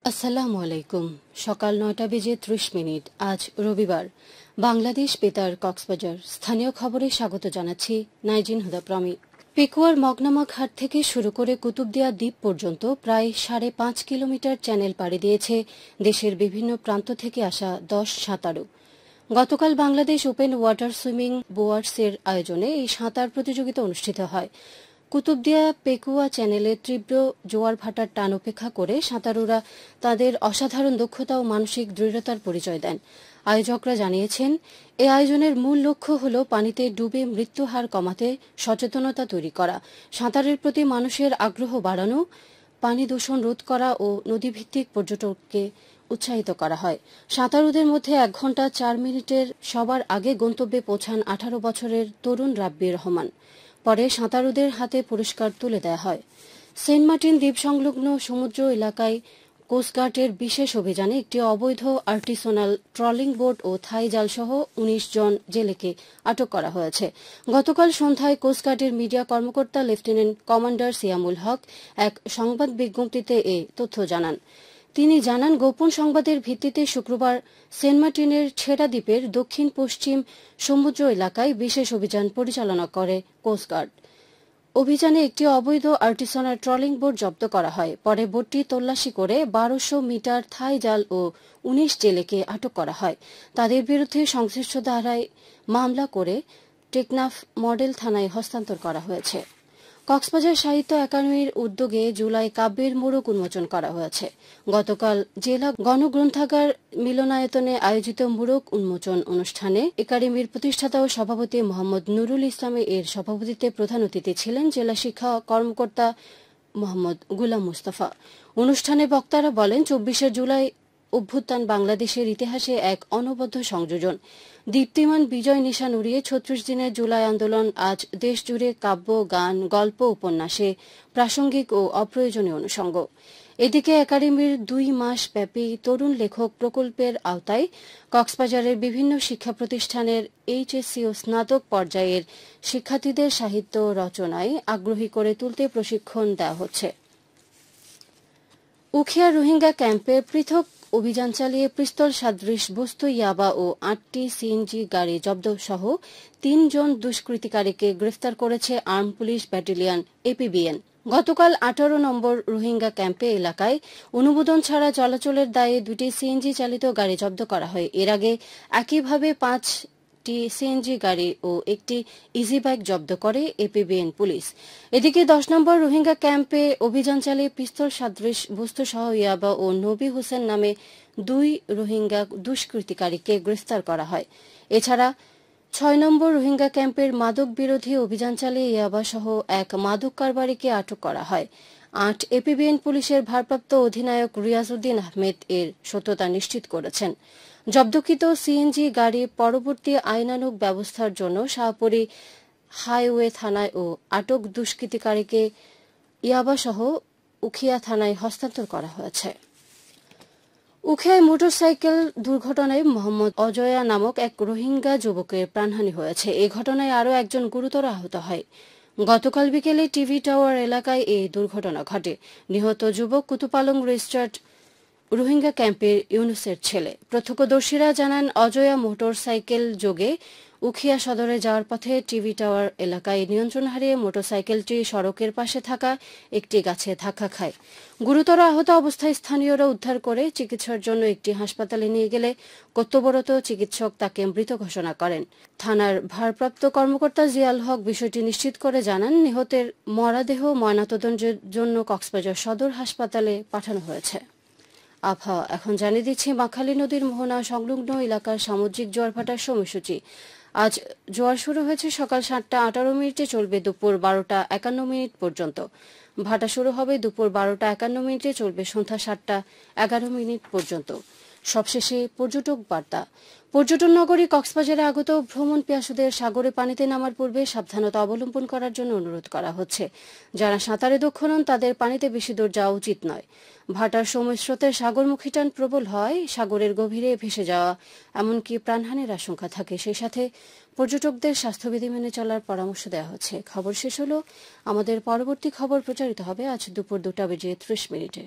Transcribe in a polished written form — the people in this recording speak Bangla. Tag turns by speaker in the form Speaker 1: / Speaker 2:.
Speaker 1: আসসালামু আলাইকুম। সকাল ৯টা বেজে ৩০ মিনিট। আজ রবিবার। বাংলাদেশ বেতার কক্সবাজার স্থানীয় খবরে স্বাগত জানাচ্ছি নাইজিন হুদা প্রমি। পেকুয়ার মগনামা ঘাট থেকে শুরু করে কুতুবদিয়া দ্বীপ পর্যন্ত প্রায় ৫.৫ কিলোমিটার চ্যানেল পাড়ি দিয়েছে দেশের বিভিন্ন প্রান্ত থেকে আসা ১০ সাঁতারু। গতকাল বাংলাদেশ ওপেন ওয়াটার সুইমিং বোয়ার্সের আয়োজনে এই সাঁতার প্রতিযোগিতা অনুষ্ঠিত হয়। কুতুবদিয়া পেকুয়া চ্যানেলে তীব্র জোয়ার ভাটার টান উপেক্ষা করে সাঁতারুরা তাদের অসাধারণ দক্ষতা ও মানসিক দৃঢ়তার পরিচয় দেন। আয়োজকরা জানিয়েছেন, এই আয়োজনের মূল লক্ষ্য হল পানিতে ডুবে মৃত্যুহার কমাতে সচেতনতা তৈরি করা, সাঁতারের প্রতি মানুষের আগ্রহ বাড়ানো, পানি দূষণ রোধ করা ও নদীভিত্তিক পর্যটককে উৎসাহিত করা হয়। সাঁতারুদের মধ্যে ১ ঘণ্টা ৪ মিনিটের সবার আগে গন্তব্যে পৌঁছান ১৮ বছরের তরুণ রাব্বি রহমান। পরে সাঁতারুদের হাতে পুরস্কার তুলে দেওয়া হয়। সেন্ট মার্টিন দ্বীপ সংলগ্ন সমুদ্র এলাকায় কোস্টগার্ডের বিশেষ অভিযানে একটি অবৈধ আর্টিসোনাল ট্রলিং বোট ও থাই জালসহ ১৯ জন জেলেকে আটক করা হয়েছে। গতকাল সন্ধ্যায় কোস্টগার্ডের মিডিয়া কর্মকর্তা লেফটেন্যান্ট কমান্ডার সিয়ামুল হক এক সংবাদ বিজ্ঞপ্তিতে এ তথ্য জানান। তিনি জানান, গোপন সংবাদের ভিত্তিতে শুক্রবার সেন্ট মার্টিনের ছেড়া দ্বীপের দক্ষিণ পশ্চিম সমুদ্র এলাকায় বিশেষ অভিযান পরিচালনা করে কোস্টগার্ড। অভিযানে একটি অবৈধ আর্টিসোনাল ট্রলিং বোট জব্দ করা হয়। পরে বোটটি তল্লাশি করে ১২০০ মিটার থাই জাল ও ১৯ জেলেকে আটক করা হয়। তাদের বিরুদ্ধে সংশ্লিষ্ট ধারায় মামলা করে টেকনাফ মডেল থানায় হস্তান্তর করা হয়েছে। কক্সবাজার সাহিত্য একাডেমির উদ্যোগে জুলাই কাব্যের মোড়ক উন্মোচন করা হয়েছে। গতকাল জেলা গণগ্রন্থাগার মিলনায়তনে আয়োজিত মোড়ক উন্মোচন অনুষ্ঠানে একাডেমির প্রতিষ্ঠাতা ও সভাপতি মোহাম্মদ নুরুল ইসলামে এর সভাপতিত্বে প্রধান অতিথি ছিলেন জেলা শিক্ষা কর্মকর্তা মোহাম্মদ গুলাম মুস্তাফা। অনুষ্ঠানে বক্তারা বলেন, ২৪শে জুলাই অভ্যুত্থান বাংলাদেশের ইতিহাসে এক অনবদ্য সংযোজন। দীপ্তিমান বিজয় নিশান উড়িয়ে ৩৬ দিনের জুলাই আন্দোলন আজ দেশজুড়ে কাব্য, গান, গল্প, উপন্যাসে প্রাসঙ্গিক ও অপ্রয়োজনীয় অনুষঙ্গ। এদিকে একাডেমির ২ মাস ব্যাপী তরুণ লেখক প্রকল্পের আওতায় কক্সবাজারের বিভিন্ন শিক্ষা প্রতিষ্ঠানের এইচএসসি ও স্নাতক পর্যায়ের শিক্ষার্থীদের সাহিত্য রচনায় আগ্রহী করে তুলতে প্রশিক্ষণ দেওয়া হচ্ছে। উখিয়া রোহিঙ্গা ক্যাম্পে পৃথক অভিযান চালিয়ে পিস্তল সদৃশ বস্তু, ইয়াবা ও ৮টি সিএনজি গাড়ি জব্দ সহ ৩ জন দুষ্কৃতিকারীকে গ্রেফতার করেছে আর্ম পুলিশ ব্যাটালিয়ন এপিবিএন। গতকাল ১৮ নম্বর রোহিঙ্গা ক্যাম্পে এলাকায় অনুমোদন ছাড়া চলাচলের দায়ে ২টি সিএনজি চালিত গাড়ি জব্দ করা হয়। এর আগে একইভাবে ৫টি সিএনজি গাড়ি ও একটি ইজি বাইক জব্দ করে এপিবিএন পুলিশ। এদিকে ১০ নম্বর রোহিঙ্গা ক্যাম্পে অভিযান চালিয়ে পিস্তল সদৃশ বস্তু সহ ইয়াবা ও নবী হোসেন নামে ২ রোহিঙ্গা দুষ্কৃতিকারীকে গ্রেফতার করা হয়। এছাড়া ৬ নম্বর রোহিঙ্গা ক্যাম্পের মাদক বিরোধী অভিযান চালিয়ে ইয়াবা সহ এক মাদক কারবারিকে আটক করা হয়। ৮ এপিবিএন পুলিশের ভারপ্রাপ্ত অধিনায়ক রিয়াজউদ্দিন আহমেদ এর সত্যতা নিশ্চিত করেছেন। জব্দকৃত সিএনজি গাড়ি পরবর্তী আইনানুগ ব্যবস্থার জন্য শাহপরী হাইওয়ে থানায় ও আটক দুষ্কৃতিকারীকে ইয়াবা সহ উখিয়া থানায় হস্তান্তর করা হয়েছে। উখিয়ায় মোটরসাইকেল দুর্ঘটনায় মোহাম্মদ অজয়া নামক এক রোহিঙ্গা যুবকের প্রাণহানি হয়েছে। এই ঘটনায় আরও একজন গুরুতর আহত হয়। গতকাল বিকেলে টিভি টাওয়ার এলাকায় এই দুর্ঘটনা ঘটে। নিহত যুবক কুতুপালং রেজিস্টার্ড রোহিঙ্গা ক্যাম্পের ইউনুসের ছেলে। প্রত্যক্ষদর্শীরা জানান, অজয়া মোটরসাইকেল যোগে উখিয়া সদরে যাওয়ার পথে টিভি টাওয়ার এলাকায় নিয়ন্ত্রণ হারিয়ে মোটরসাইকেলটি সড়কের পাশে থাকা একটি গাছে ধাক্কা খায়। গুরুতর আহত অবস্থায় স্থানীয়রা উদ্ধার করে চিকিৎসার জন্য একটি হাসপাতালে নিয়ে গেলে কর্তব্যরত চিকিৎসক তাকে মৃত ঘোষণা করেন। থানার ভারপ্রাপ্ত কর্মকর্তা জিয়াল হক বিষয়টি নিশ্চিত করে জানান, নিহতের মরদেহ ময়নাতদন্তের জন্য কক্সবাজার সদর হাসপাতালে পাঠানো হয়েছে। আবহাওয়া এখন জানিয়ে দিচ্ছি বাঁকখালী নদীর মোহনা সংলগ্ন এলাকার সামুদ্রিক জোয়ার ভাটার সময়সূচি। আজ জোয়ার শুরু হয়েছে সকাল ৭টা ১৮ মিনিটে, চলবে দুপুর ১২টা ৫১ মিনিট পর্যন্ত। ভাটা শুরু হবে দুপুর ১২টা ৫১ মিনিটে, চলবে সন্ধ্যা ৭টা ১১ মিনিট পর্যন্ত। সবশেষে পর্যটক বার্তা। পর্যটন নগরী কক্সবাজারে আগত ভ্রমণ পিয়াসুদের সাগরে পানিতে নামার পূর্বে সাবধানতা অবলম্বন করার জন্য অনুরোধ করা হচ্ছে। যারা সাঁতারে দক্ষ নন তাদের পানিতে বেশি দূর যাওয়া উচিত নয়। ভাটার সময় স্রোতের সাগরমুখী টান প্রবল হয়, সাগরের গভীরে ভেসে যাওয়া এমনকি প্রাণহানির আশঙ্কা থাকে। সেই সাথে পর্যটকদের স্বাস্থ্যবিধি মেনে চলার পরামর্শ দেওয়া হচ্ছে। খবর শেষ হলো। আমাদের পরবর্তী খবর প্রচারিত হবে আজ দুপুর ২টা বেজে ৩০ মিনিটে।